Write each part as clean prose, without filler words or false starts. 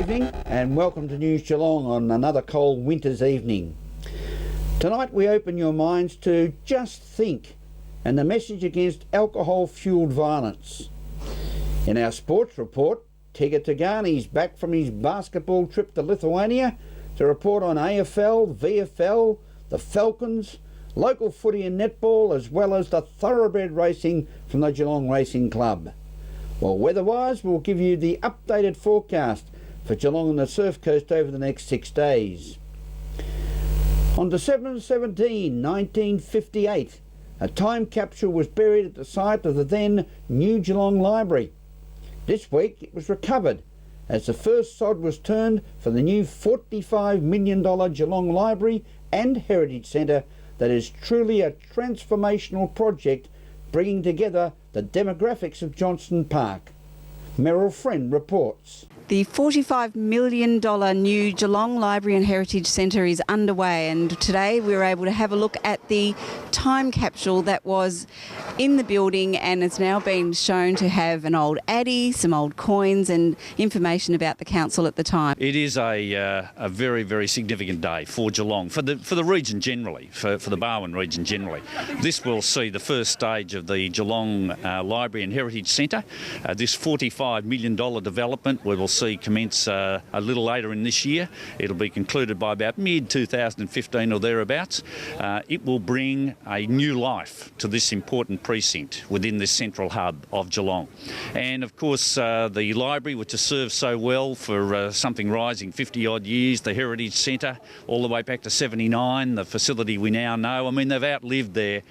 evening and welcome to News Geelong on another cold winter's evening. Tonight we open your minds to Just Think and the message against alcohol-fuelled violence. In our sports report, Alex Tigani is back from his basketball trip to Lithuania to report on AFL, VFL, the Falcons, local footy and netball, as well as the thoroughbred racing from the Geelong Racing Club. While weather-wise, we'll give you the updated forecast for Geelong and the Surf Coast over the next 6 days. On December 17, 1958, a time capsule was buried at the site of the then new Geelong Library. This week it was recovered as the first sod was turned for the new $45 million Geelong Library and Heritage Centre that is truly a transformational project bringing together the demographics of Johnston Park. Meryl Friend reports. The $45 million new Geelong Library and Heritage Centre is underway, and today we were able to have a look at the time capsule that was in the building, and it's now been shown to have an old addy, some old coins and information about the council at the time. It is a very, very significant day for Geelong, for the region generally, for the Barwon region generally. This will see the first stage of the Geelong Library and Heritage Centre. This $45 million development we will see commence a little later in this year. It'll be concluded by about mid-2015 or thereabouts. It will bring a new life to this important precinct within this central hub of Geelong. And of course the library, which has served so well for something rising 50 odd years, the Heritage Centre all the way back to 79, the facility we now know. I mean, they've outlived their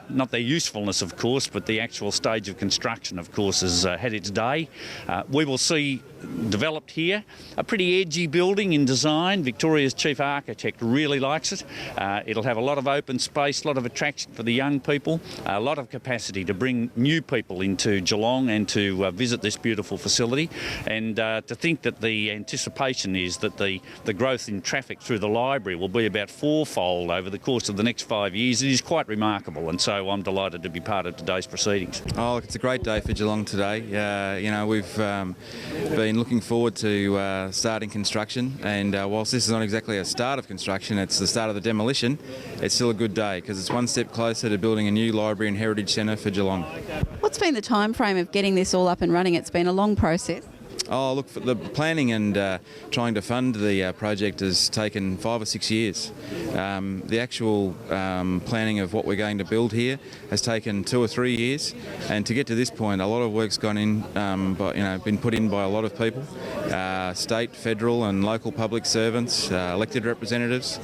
not their usefulness, of course, but the actual stage of construction, of course, has had its day. We will see developed here a pretty edgy building in design. Victoria's chief architect really likes it. It'll have a lot of open space, a lot of attraction for the young people, a lot of capacity to bring new people into Geelong and to visit this beautiful facility. And to think that the anticipation is that the growth in traffic through the library will be about fourfold over the course of the next 5 years. It is quite remarkable, and so I'm delighted to be part of today's proceedings. Oh, look, it's a great day for Geelong today. You know, we've been looking forward to starting construction, and whilst this is not exactly a start of construction, it's the start of the demolition. It's still a good day because it's one step closer to building a new library and heritage centre for Geelong. What's been the time frame of getting this all up and running? It's been a long process. Oh, look, for the planning and trying to fund the project has taken 5 or 6 years. The actual planning of what we're going to build here has taken 2 or 3 years, and to get to this point, a lot of work's gone in, been put in by a lot of people, state, federal and local public servants, elected representatives,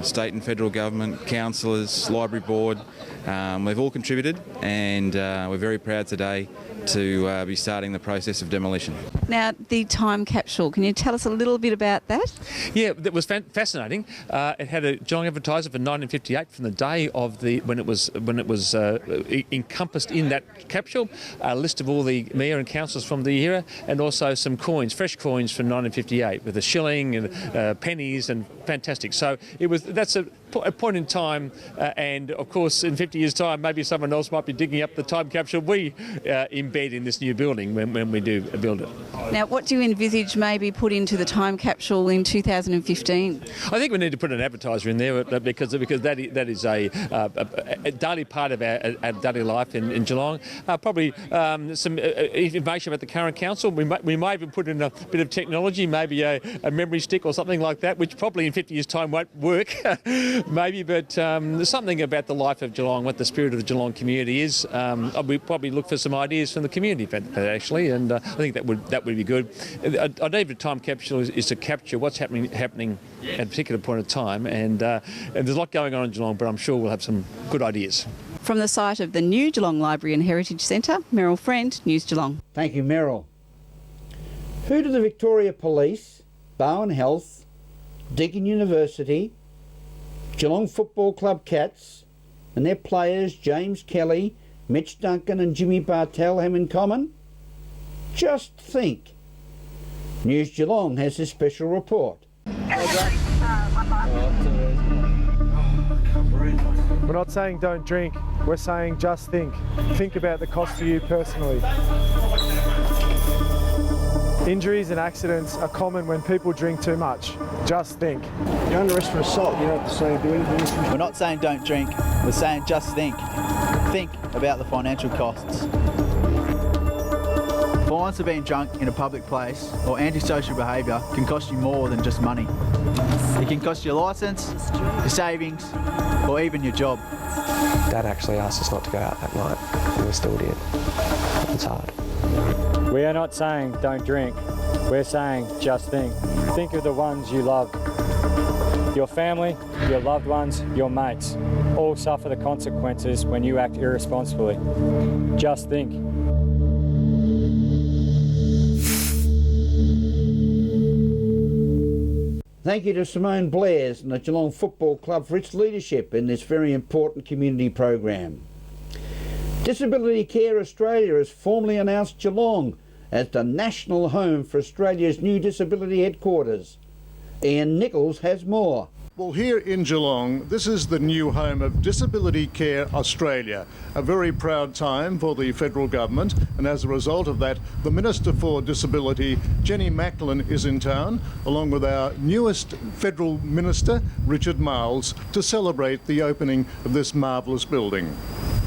state and federal government, councillors, library board. We've all contributed, and we're very proud today to be starting the process of demolition. Now, the time capsule, can you tell us a little bit about that? Yeah, that was fascinating. It had a Geelong advertiser for 1958 from the day of when it was encompassed in that capsule, a list of all the mayor and councillors from the era, and also some coins, fresh coins from 1958 with a shilling and pennies, and fantastic. So that's a point in time, and of course in 50 years' time maybe someone else might be digging up the time capsule we embed in this new building when we do build it. Now, what do you envisage maybe put into the time capsule in 2015? I think we need to put an advertiser in there because that is a daily part of our daily life in Geelong. Probably some information about the current council. We may even put in a bit of technology, maybe a memory stick or something like that, which probably in 50 years' time won't work. Maybe, but there's something about the life of Geelong, what the spirit of the Geelong community is. We probably look for some ideas from the community for that, actually, and I think that would be good. The idea of a time capsule is to capture what's happening at a particular point of time, and there's a lot going on in Geelong, but I'm sure we'll have some good ideas. From the site of the new Geelong Library and Heritage Centre, Meryl Friend, News Geelong. Thank you, Meryl. Who do the Victoria Police, Barwon Health, Deakin University, Geelong Football Club Cats and their players James Kelly, Mitch Duncan and Jimmy Bartell have in common? Just think. News Geelong has this special report. We're not saying don't drink, we're saying just think. Think about the cost to you personally. Injuries and accidents are common when people drink too much. Just think. You're under arrest for assault. You don't have to say or do anything. We're not saying don't drink, we're saying just think. Think about the financial costs. Fines for being drunk in a public place or antisocial behaviour can cost you more than just money. It can cost your licence, your savings, or even your job. Dad actually asked us not to go out that night, and we still did. It's hard. We are not saying don't drink, we're saying just think. Think of the ones you love. Your family, your loved ones, your mates, all suffer the consequences when you act irresponsibly. Just think. Thank you to Simone Blairs and the Geelong Football Club for its leadership in this very important community program. Disability Care Australia has formally announced Geelong as the national home for Australia's new disability headquarters. Ian Nichols has more. Well, here in Geelong, this is the new home of Disability Care Australia, a very proud time for the federal government, and as a result of that, the Minister for Disability, Jenny Macklin, is in town, along with our newest federal minister, Richard Marles, to celebrate the opening of this marvellous building.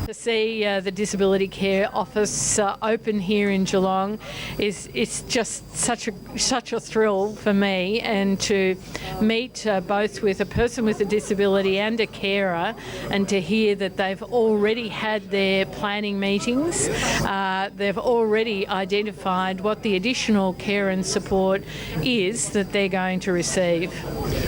To see the Disability Care Office open here in Geelong it's just such a thrill for me, and to meet both with a person with a disability and a carer, and to hear that they've already had their planning meetings, they've already identified what the additional care and support is that they're going to receive.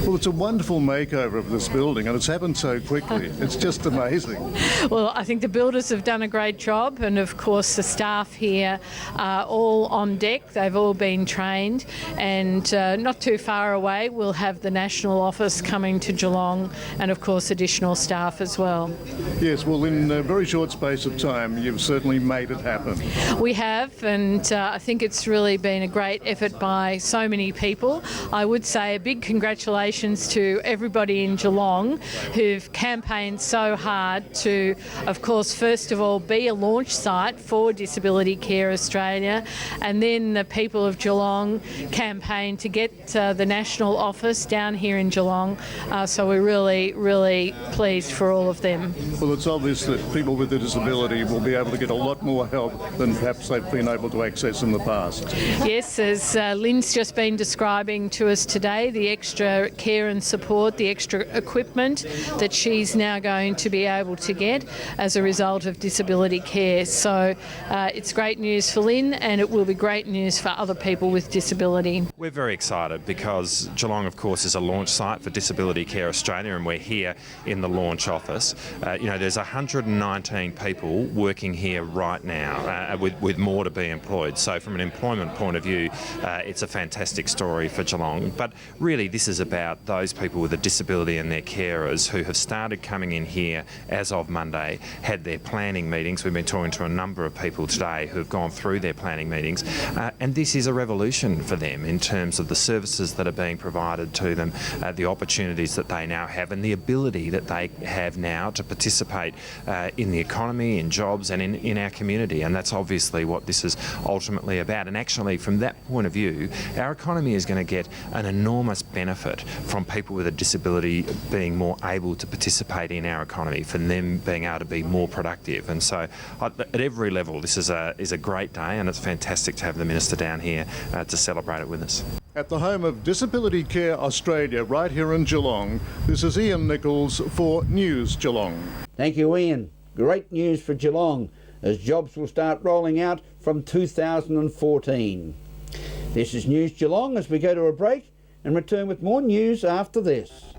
Well, it's a wonderful makeover of this building, and it's happened so quickly. It's just amazing. Well, I think the builders have done a great job, and of course the staff here are all on deck. They've all been trained, and not too far away we'll have the national office coming to Geelong, and of course additional staff as well. Yes, well, in a very short space of time you've certainly made it happen. We have, and I think it's really been a great effort by so many people. I would say a big congratulations to everybody in Geelong who've campaigned so hard to, of course, first of all, be a launch site for Disability Care Australia, and then the people of Geelong campaigned to get the national office down here in Geelong. So we're really, really pleased for all of them. Well, it's obvious that people with a disability will be able to get a lot more help than perhaps they've been able to access in the past. Yes, as Lynn's just been describing to us today, the extra care and support, the extra equipment that she's now going to be able to get as a result of disability care. So it's great news for Lynn, and it will be great news for other people with disability. We're very excited because Geelong, of course, is a launch site for Disability Care Australia, and we're here in the launch office. There's 119 people working here right now, with more to be employed. So from an employment point of view, it's a fantastic story for Geelong. But really, this is about those people with a disability and their carers who have started coming in here as of Monday, had their planning meetings. We've been talking to a number of people today who have gone through their planning meetings, and this is a revolution for them in terms of the services that are being provided to them, the opportunities that they now have, and the ability that they have now to participate in the economy, in jobs, and in our community. And that's obviously what this is ultimately about. And actually, from that point of view, our economy is going to get an enormous benefit from people with a disability being more able to participate in our economy, for them being able to be more productive. And so at every level, this is a great day, and it's fantastic to have the Minister down here to celebrate it with us. At the home of Disability Care Australia, right here in Geelong, this is Ian Nichols for News Geelong. Thank you, Ian. Great news for Geelong, as jobs will start rolling out from 2014. This is News Geelong as we go to a break and return with more news after this.